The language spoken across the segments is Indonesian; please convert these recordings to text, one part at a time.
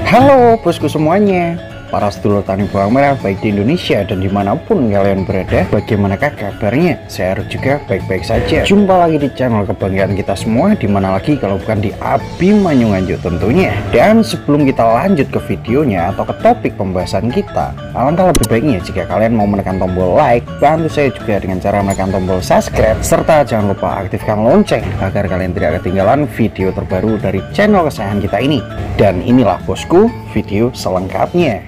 Halo bosku semuanya, para sedulur tani bawang merah baik di Indonesia dan dimanapun kalian berada. Bagaimanakah kabarnya? Saya harus juga baik-baik saja. Jumpa lagi di channel kebanggaan kita semua, dimana lagi kalau bukan di Abimanyu Nganjuk tentunya. Dan sebelum kita lanjut ke videonya atau ke topik pembahasan kita, alangkah lebih baiknya jika kalian mau menekan tombol like, bantu saya juga dengan cara menekan tombol subscribe, serta jangan lupa aktifkan lonceng agar kalian tidak ketinggalan video terbaru dari channel kesayangan kita ini. Dan inilah bosku video selengkapnya.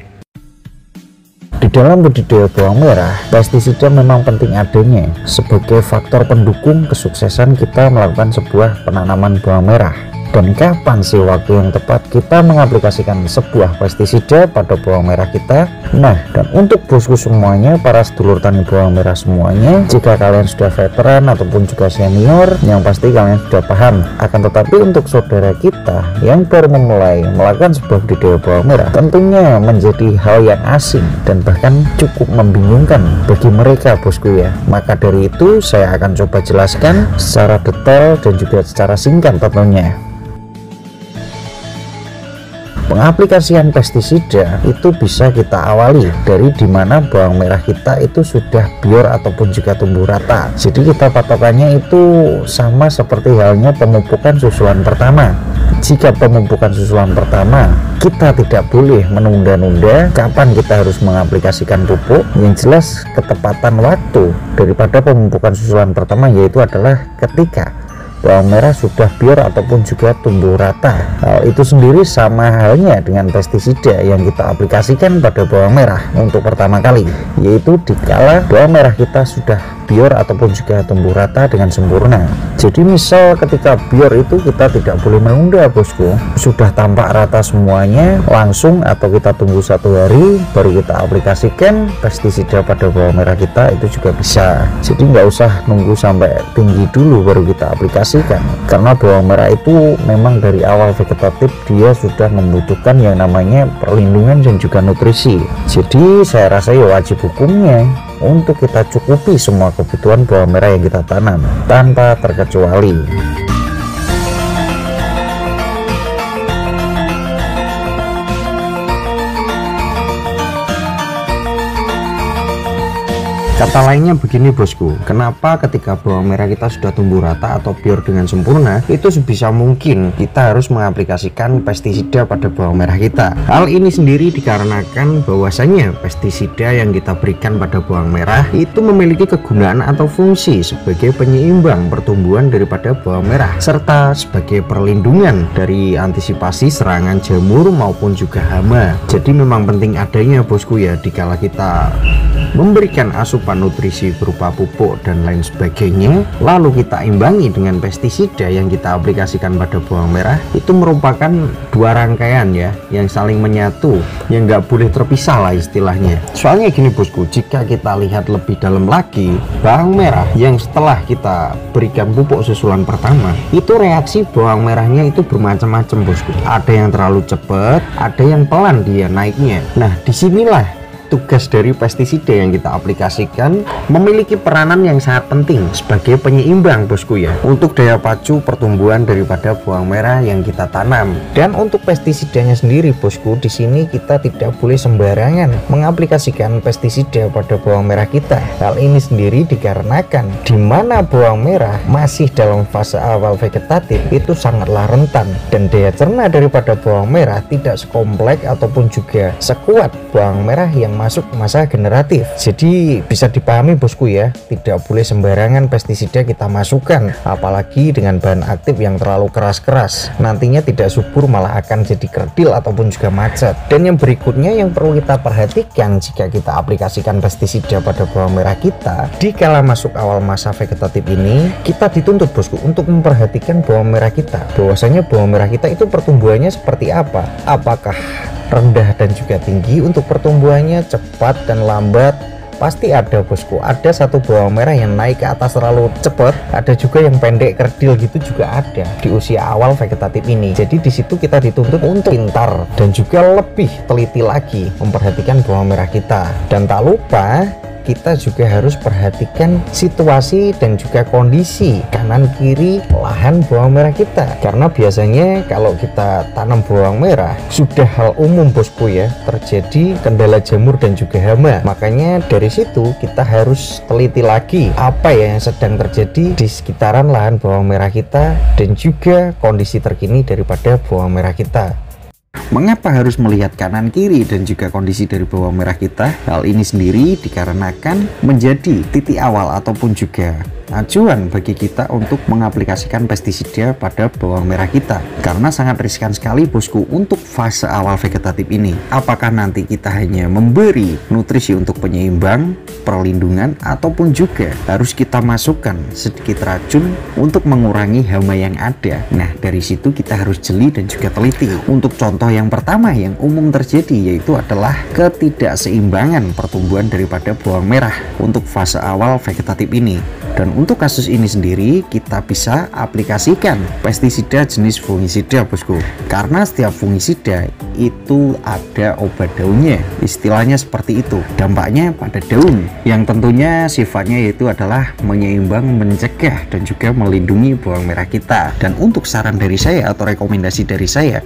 Di dalam budidaya bawang merah, pestisida memang penting adanya sebagai faktor pendukung kesuksesan kita melakukan sebuah penanaman bawang merah. Dan kapan sih waktu yang tepat kita mengaplikasikan sebuah pestisida pada bawang merah kita? Nah, dan untuk bosku semuanya, para sedulur tani bawang merah semuanya, jika kalian sudah veteran ataupun juga senior, yang pasti kalian sudah paham. Akan tetapi untuk saudara kita yang baru memulai melakukan sebuah budidaya bawang merah, tentunya menjadi hal yang asing dan bahkan cukup membingungkan bagi mereka bosku ya. Maka dari itu saya akan coba jelaskan secara detail dan juga secara singkat tentunya. Pengaplikasian pestisida itu bisa kita awali dari dimana bawang merah kita itu sudah bior ataupun juga tumbuh rata. Jadi kita patokannya itu sama seperti halnya pemupukan susulan pertama. Jika pemupukan susulan pertama, kita tidak boleh menunda-nunda kapan kita harus mengaplikasikan pupuk. Yang jelas ketepatan waktu daripada pemupukan susulan pertama yaitu adalah ketika bawang merah sudah bior ataupun juga tumbuh rata. Hal itu sendiri sama halnya dengan pestisida yang kita aplikasikan pada bawang merah untuk pertama kali, yaitu dikala bawang merah kita sudah bior ataupun juga tumbuh rata dengan sempurna. Jadi misal ketika bior itu kita tidak boleh menunda bosku, sudah tampak rata semuanya langsung atau kita tunggu 1 hari baru kita aplikasikan pestisida pada bawang merah kita, itu juga bisa. Jadi nggak usah nunggu sampai tinggi dulu baru kita aplikasikan, karena bawang merah itu memang dari awal vegetatif dia sudah membutuhkan yang namanya perlindungan dan juga nutrisi. Jadi saya rasa ya wajib hukumnya untuk kita cukupi semua kebutuhan bawang merah yang kita tanam tanpa terkecuali. Kata lainnya begini bosku, kenapa ketika bawang merah kita sudah tumbuh rata atau bior dengan sempurna, itu sebisa mungkin kita harus mengaplikasikan pestisida pada bawang merah kita. Hal ini sendiri dikarenakan bahwasanya pestisida yang kita berikan pada bawang merah itu memiliki kegunaan atau fungsi sebagai penyeimbang pertumbuhan daripada bawang merah, serta sebagai perlindungan dari antisipasi serangan jamur maupun juga hama. Jadi memang penting adanya bosku ya, dikala kita memberikan asupan nutrisi berupa pupuk dan lain sebagainya, lalu kita imbangi dengan pestisida yang kita aplikasikan pada bawang merah, itu merupakan dua rangkaian ya yang saling menyatu, yang nggak boleh terpisah lah istilahnya. Soalnya gini bosku, jika kita lihat lebih dalam lagi, bawang merah yang setelah kita berikan pupuk susulan pertama, itu reaksi bawang merahnya itu bermacam-macam bosku. Ada yang terlalu cepat, ada yang pelan dia naiknya. Nah disinilah tugas dari pestisida yang kita aplikasikan memiliki peranan yang sangat penting sebagai penyeimbang bosku ya, untuk daya pacu pertumbuhan daripada bawang merah yang kita tanam. Dan untuk pestisidanya sendiri bosku, di sini kita tidak boleh sembarangan mengaplikasikan pestisida pada bawang merah kita. Hal ini sendiri dikarenakan di mana bawang merah masih dalam fase awal vegetatif itu sangatlah rentan, dan daya cerna daripada bawang merah tidak sekompleks ataupun juga sekuat bawang merah yang masuk masa generatif. Jadi bisa dipahami bosku ya, tidak boleh sembarangan pestisida kita masukkan, apalagi dengan bahan aktif yang terlalu keras-keras. Nantinya tidak subur, malah akan jadi kerdil ataupun juga macet. Dan yang berikutnya yang perlu kita perhatikan jika kita aplikasikan pestisida pada bawang merah kita, dikala masuk awal masa vegetatif ini, kita dituntut bosku untuk memperhatikan bawang merah kita, bahwasanya bawang merah kita itu pertumbuhannya seperti apa, apakah rendah dan juga tinggi untuk pertumbuhannya, cepat dan lambat. Pasti ada bosku, ada satu bawang merah yang naik ke atas terlalu cepat, ada juga yang pendek kerdil gitu juga ada di usia awal vegetatif ini. Jadi di situ kita dituntut untuk pintar dan juga lebih teliti lagi memperhatikan bawang merah kita. Dan tak lupa kita juga harus perhatikan situasi dan juga kondisi kanan kiri lahan bawang merah kita, karena biasanya kalau kita tanam bawang merah sudah hal umum bosku ya, terjadi kendala jamur dan juga hama. Makanya dari situ kita harus teliti lagi apa ya yang sedang terjadi di sekitaran lahan bawang merah kita dan juga kondisi terkini daripada bawang merah kita. Mengapa harus melihat kanan kiri dan juga kondisi dari bawang merah kita? Hal ini sendiri dikarenakan menjadi titik awal ataupun juga acuan bagi kita untuk mengaplikasikan pestisida pada bawang merah kita, karena sangat riskan sekali bosku untuk fase awal vegetatif ini. Apakah nanti kita hanya memberi nutrisi untuk penyeimbang, perlindungan, ataupun juga harus kita masukkan sedikit racun untuk mengurangi hama yang ada. Nah, dari situ kita harus jeli dan juga teliti. Untuk contoh yang pertama yang umum terjadi yaitu adalah ketidakseimbangan pertumbuhan daripada bawang merah untuk fase awal vegetatif ini. Dan untuk kasus ini sendiri kita bisa aplikasikan pestisida jenis fungisida bosku, karena setiap fungisida itu ada obat daunnya, istilahnya seperti itu. Dampaknya pada daun yang tentunya sifatnya yaitu adalah menyeimbang, mencegah dan juga melindungi bawang merah kita. Dan untuk saran dari saya atau rekomendasi dari saya,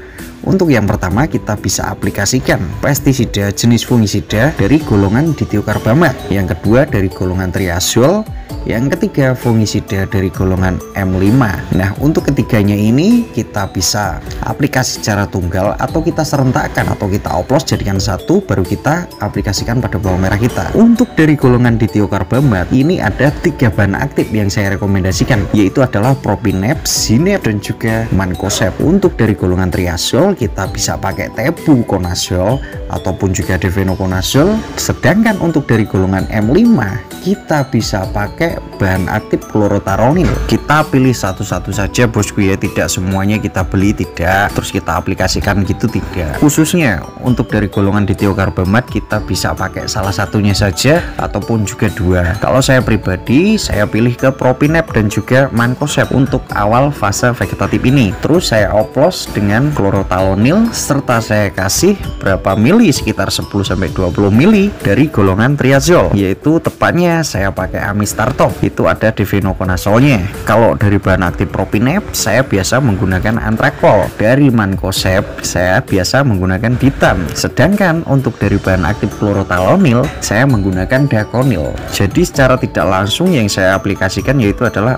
untuk yang pertama kita bisa aplikasikan pestisida jenis fungisida dari golongan ditiokarbamate, yang kedua dari golongan triazol, yang ketiga fungisida dari golongan M5. Nah, untuk ketiganya ini kita bisa aplikasi secara tunggal atau kita serentakkan atau kita oplos jadikan satu, baru kita aplikasikan pada bawang merah kita. Untuk dari golongan ditiokarbamate ini ada 3 bahan aktif yang saya rekomendasikan, yaitu adalah propinep, zinep dan juga mancozeb. Untuk dari golongan triazol kita bisa pakai tebuconazol ataupun juga difenoconazol, sedangkan untuk dari golongan M5 kita bisa pakai bahan aktif chlorothalonil. Kita pilih satu-satu saja bosku ya, tidak semuanya kita beli, tidak terus kita aplikasikan gitu, tidak. Khususnya untuk dari golongan ditiokarbamate kita bisa pakai salah satunya saja ataupun juga 2. Kalau saya pribadi saya pilih ke propinep dan juga mancozeb untuk awal fase vegetatif ini. Terus saya oplos dengan chlorothalonil serta saya kasih berapa mili, sekitar 10-20 mili dari golongan triazol, yaitu tepatnya saya pakai amistartop, itu ada difenoconazolnya. Kalau dari bahan aktif propinep saya biasa menggunakan antrakol, dari mancozeb saya biasa menggunakan ditam, sedangkan untuk dari bahan aktif chlorothalonil saya menggunakan daconil. Jadi secara tidak langsung yang saya aplikasikan yaitu adalah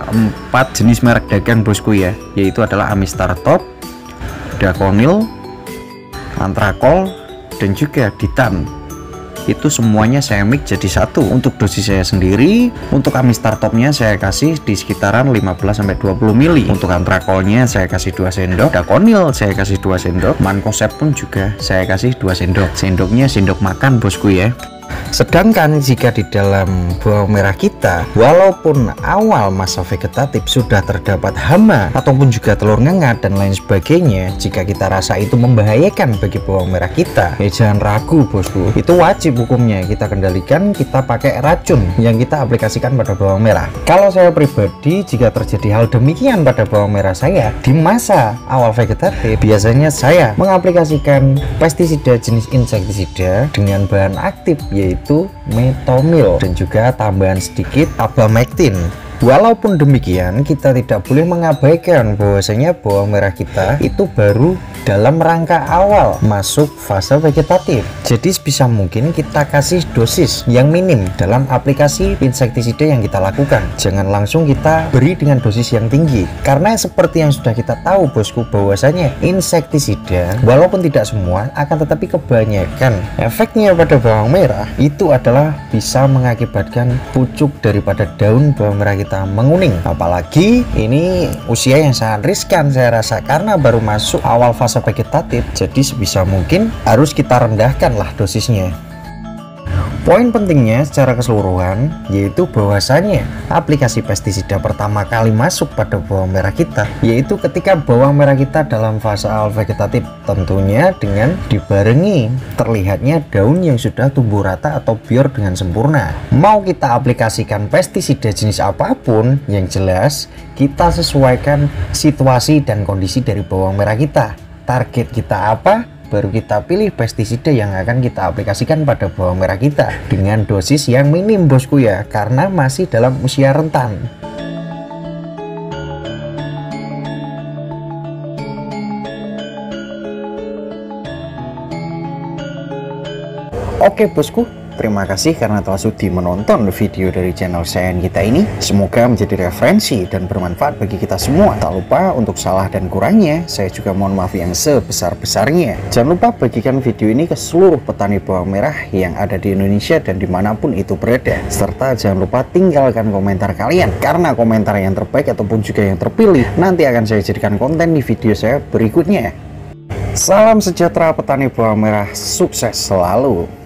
4 jenis merek dagang bosku ya, yaitu adalah amistartop, daconil, antrakol dan juga ditam. Itu semuanya saya mix jadi satu. Untuk dosis saya sendiri, untuk amistartopnya saya kasih di sekitaran 15-20 mili, untuk antrakolnya saya kasih 2 sendok, daconil saya kasih 2 sendok, mancozeb pun juga saya kasih 2 sendok. Sendoknya sendok makan bosku ya. Sedangkan jika di dalam bawang merah kita, walaupun awal masa vegetatif sudah terdapat hama ataupun juga telur ngengat dan lain sebagainya, jika kita rasa itu membahayakan bagi bawang merah kita, ya jangan ragu bosku, itu wajib hukumnya kita kendalikan, kita pakai racun yang kita aplikasikan pada bawang merah. Kalau saya pribadi, jika terjadi hal demikian pada bawang merah saya di masa awal vegetatif, biasanya saya mengaplikasikan pestisida jenis insektisida dengan bahan aktif yaitu metomil dan juga tambahan sedikit abamectin. Walaupun demikian, kita tidak boleh mengabaikan bahwasanya bawang merah kita itu baru dalam rangka awal masuk fase vegetatif. Jadi sebisa mungkin kita kasih dosis yang minim dalam aplikasi insektisida yang kita lakukan. Jangan langsung kita beri dengan dosis yang tinggi, karena seperti yang sudah kita tahu bosku, bahwasanya insektisida walaupun tidak semua akan tetapi kebanyakan efeknya pada bawang merah itu adalah bisa mengakibatkan pucuk daripada daun bawang merah kita menguning. Apalagi ini usia yang sangat riskan saya rasa, karena baru masuk awal fase vegetatif, jadi sebisa mungkin harus kita rendahkan lah dosisnya. Poin pentingnya secara keseluruhan yaitu bahwasanya aplikasi pestisida pertama kali masuk pada bawang merah kita yaitu ketika bawang merah kita dalam fase awal vegetatif, tentunya dengan dibarengi terlihatnya daun yang sudah tumbuh rata atau bior dengan sempurna. Mau kita aplikasikan pestisida jenis apapun, yang jelas kita sesuaikan situasi dan kondisi dari bawang merah kita. Target kita apa? baru kita pilih pestisida yang akan kita aplikasikan pada bawang merah kita dengan dosis yang minim bosku ya, karena masih dalam usia rentan. Oke bosku, terima kasih karena telah sudi menonton video dari channel sayangan kita ini. Semoga menjadi referensi dan bermanfaat bagi kita semua. Tak lupa untuk salah dan kurangnya, saya juga mohon maaf yang sebesar-besarnya. Jangan lupa bagikan video ini ke seluruh petani bawang merah yang ada di Indonesia dan dimanapun itu berada. Serta jangan lupa tinggalkan komentar kalian, karena komentar yang terbaik ataupun juga yang terpilih nanti akan saya jadikan konten di video saya berikutnya. Salam sejahtera petani bawang merah, sukses selalu.